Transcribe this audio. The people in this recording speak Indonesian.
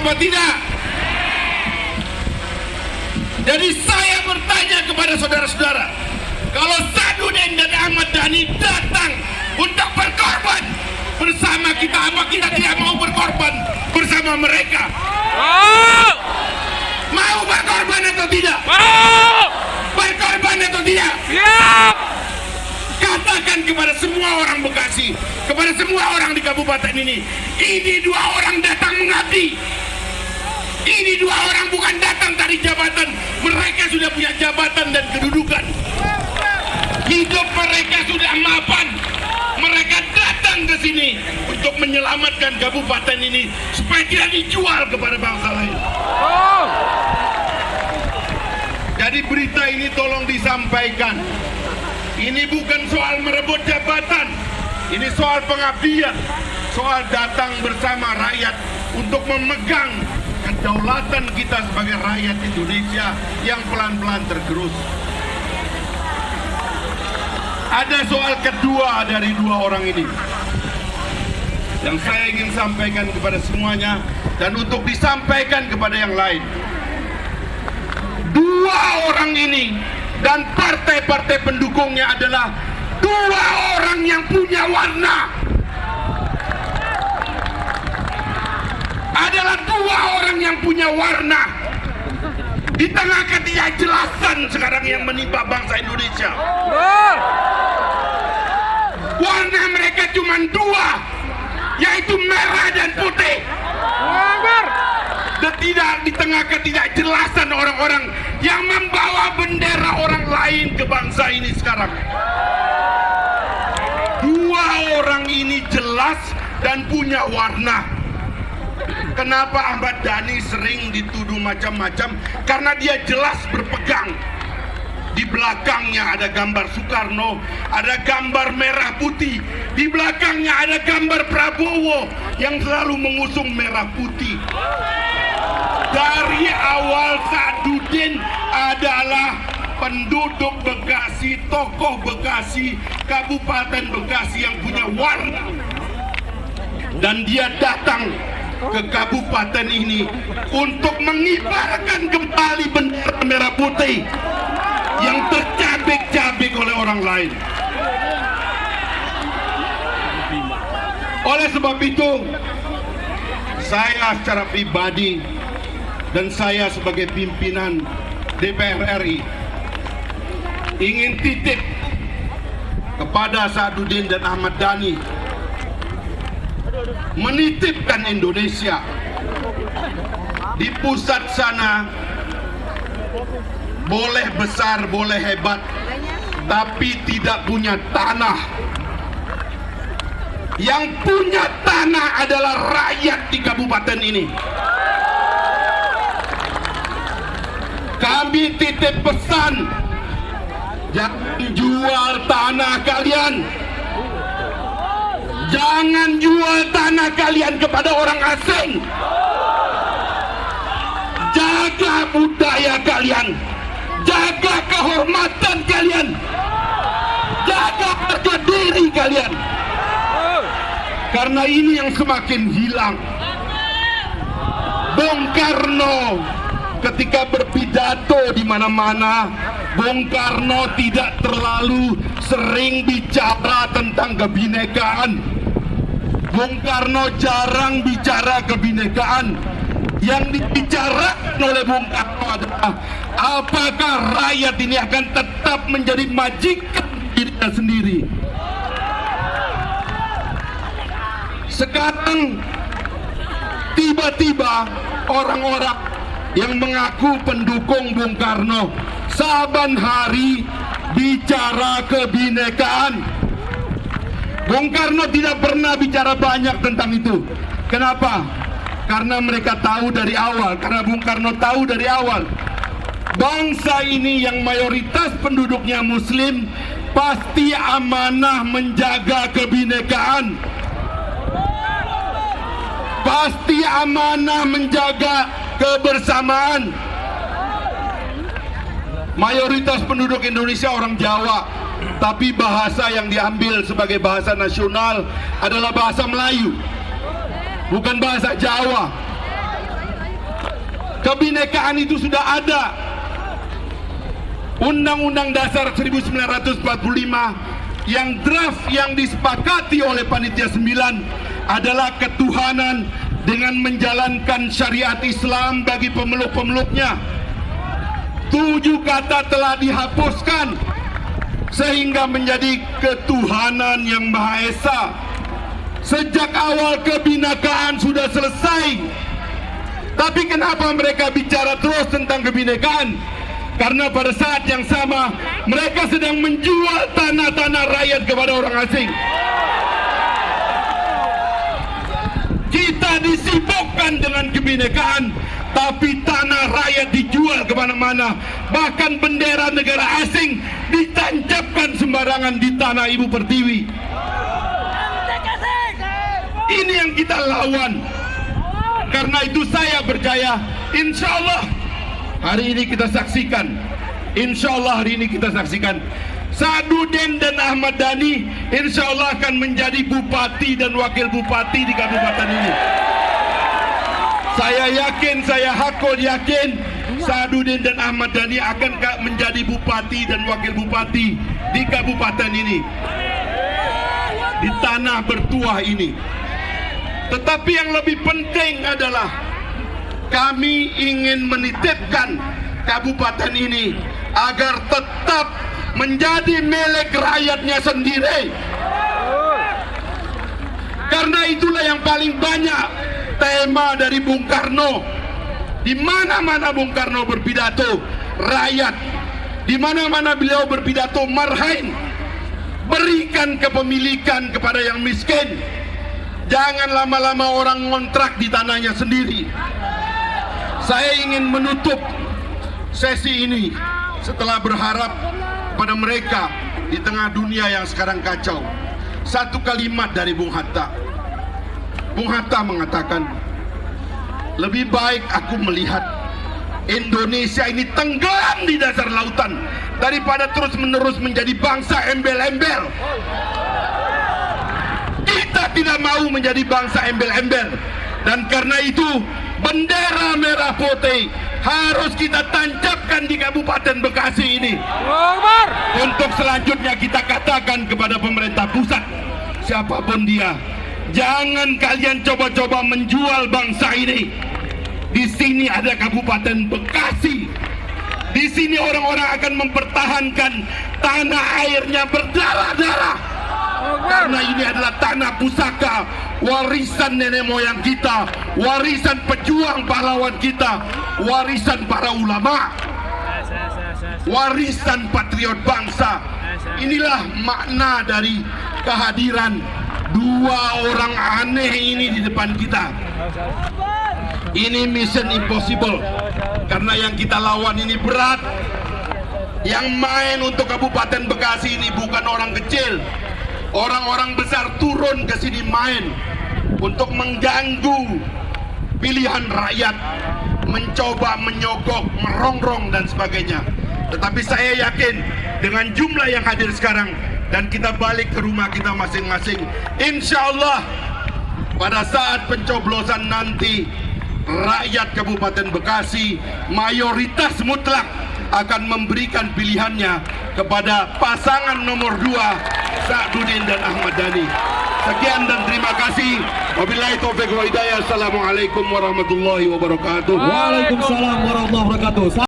apa tidak? Jadi saya bertanya kepada saudara-saudara, kalau Sadudin dan Ahmad Dhani datang untuk berkorban bersama kita, apa kita tidak mau berkorban bersama mereka? Mau berkorban atau tidak? Berkorban atau tidak? Siap. Katakan kepada semua orang Bekasi, kepada semua orang di kabupaten ini dua orang datang mengabdi. Ini dua orang bukan datang dari jabatan, mereka sudah punya jabatan dan kedudukan. Hidup mereka sudah mapan. Mereka datang ke sini untuk menyelamatkan kabupaten ini supaya tidak dijual kepada bangsa lain. Jadi berita ini tolong disampaikan. Ini bukan soal merebut jabatan, ini soal pengabdian, soal datang bersama rakyat untuk memegang kedaulatan kita sebagai rakyat Indonesia yang pelan-pelan tergerus. Ada soal kedua dari dua orang ini yang saya ingin sampaikan kepada semuanya dan untuk disampaikan kepada yang lain. Dua orang ini dan partai-partai pendukungnya adalah dua orang yang punya warna. Adalah dua orang yang punya warna. Di tengah ketidakjelasan sekarang yang menimpa bangsa Indonesia, warna mereka cuma dua, yaitu merah dan putih. Dan tidak di tengah ketidakjelasan orang-orang yang membawa bendera orang lain ke bangsa ini sekarang. Dua orang ini jelas dan punya warna. Kenapa Ahmad Dhani sering dituduh macam-macam? Karena dia jelas berpegang. Di belakangnya ada gambar Soekarno, ada gambar merah putih. Di belakangnya ada gambar Prabowo yang selalu mengusung merah putih. Dari awal Sadudin adalah penduduk Bekasi, tokoh Bekasi, Kabupaten Bekasi yang punya warna. Dan dia datang ke kabupaten ini untuk mengibarkan kembali bendera merah putih yang tercabik-cabik oleh orang lain. Oleh sebab itu, saya secara pribadi dan saya sebagai pimpinan DPR RI ingin titip kepada Sadudin dan Ahmad Dhani, menitipkan Indonesia. Di pusat sana boleh besar, boleh hebat, tapi tidak punya tanah. Yang punya tanah adalah rakyat di kabupaten ini. Kami titip pesan, jangan jual tanah kalian. Jangan jual tanah kalian kepada orang asing. Jaga budaya kalian, jaga kehormatan kalian, jaga harga diri kalian. Karena ini yang semakin hilang. Bung Karno ketika berpidato di mana-mana, Bung Karno tidak terlalu sering bicara tentang kebinekaan. Bung Karno jarang bicara kebinekaan. Yang dibicarakan oleh Bung Karno adalah apakah rakyat ini akan tetap menjadi majikan dirinya sendiri. Sekarang tiba-tiba orang-orang yang mengaku pendukung Bung Karno saban hari bicara kebinekaan. Bung Karno tidak pernah bicara banyak tentang itu. Kenapa? Karena mereka tahu dari awal, karena Bung Karno tahu dari awal, bangsa ini yang mayoritas penduduknya Muslim pasti amanah menjaga kebinekaan, pasti amanah menjaga kebersamaan. Mayoritas penduduk Indonesia orang Jawa, tapi bahasa yang diambil sebagai bahasa nasional adalah bahasa Melayu, bukan bahasa Jawa. Kebinekaan itu sudah ada. Undang-Undang Dasar 1945 yang draft yang disepakati oleh Panitia 9 adalah ketuhanan dengan menjalankan syariat Islam bagi pemeluk-pemeluknya. 7 kata telah dihapuskan sehingga menjadi ketuhanan yang Maha Esa. Sejak awal kebinekaan sudah selesai. Tapi kenapa mereka bicara terus tentang kebinekaan? Karena pada saat yang sama mereka sedang menjual tanah-tanah rakyat kepada orang asing. Kita disibukkan dengan kebinekaan, tapi tanah rakyat dijual kemana-mana. Bahkan bendera negara asing ditancapkan sembarangan di tanah Ibu Pertiwi. Ini yang kita lawan. Karena itu saya percaya, insya Allah hari ini kita saksikan. Insya Allah hari ini kita saksikan Sadudin dan Ahmad Dhani insya Allah akan menjadi bupati dan wakil bupati di kabupaten ini. Saya yakin, saya hakul yakin Sadudin dan Ahmad Dhani akan menjadi bupati dan wakil bupati di kabupaten ini, di tanah bertuah ini. Tetapi yang lebih penting adalah kami ingin menitipkan kabupaten ini agar tetap menjadi milik rakyatnya sendiri. Karena itulah yang paling banyak tema dari Bung Karno. Di mana-mana Bung Karno berpidato, rakyat. Di mana-mana beliau berpidato, marhain, berikan kepemilikan kepada yang miskin. Jangan lama-lama orang ngontrak di tanahnya sendiri. Saya ingin menutup sesi ini setelah berharap pada mereka di tengah dunia yang sekarang kacau. Satu kalimat dari Bung Hatta. Bung Hatta mengatakan, lebih baik aku melihat Indonesia ini tenggelam di dasar lautan daripada terus-menerus menjadi bangsa embel-embel. Kita tidak mau menjadi bangsa embel-embel. Dan karena itu bendera merah putih harus kita tancapkan di Kabupaten Bekasi ini. Untuk selanjutnya kita katakan kepada pemerintah pusat, siapapun dia, jangan kalian coba-coba menjual bangsa ini. Di sini ada Kabupaten Bekasi. Di sini orang-orang akan mempertahankan tanah airnya berdarah-darah. Karena ini adalah tanah pusaka, warisan nenek moyang kita, warisan pejuang pahlawan kita, warisan para ulama, warisan patriot bangsa. Inilah makna dari kehadiran dua orang aneh ini di depan kita. Ini mission impossible, karena yang kita lawan ini berat. Yang main untuk Kabupaten Bekasi ini bukan orang kecil. Orang-orang besar turun ke sini main untuk mengganggu pilihan rakyat, mencoba menyogok, merongrong dan sebagainya. Tetapi saya yakin dengan jumlah yang hadir sekarang dan kita balik ke rumah kita masing-masing, insya Allah pada saat pencoblosan nanti rakyat Kabupaten Bekasi mayoritas mutlak akan memberikan pilihannya kepada pasangan nomor 2 Sadudin dan Ahmad Dhani. Sekian dan terima kasih. Wabillahi taufiq wa hidayah. Assalamualaikum warahmatullahi wabarakatuh. Waalaikumsalam warahmatullahi wabarakatuh.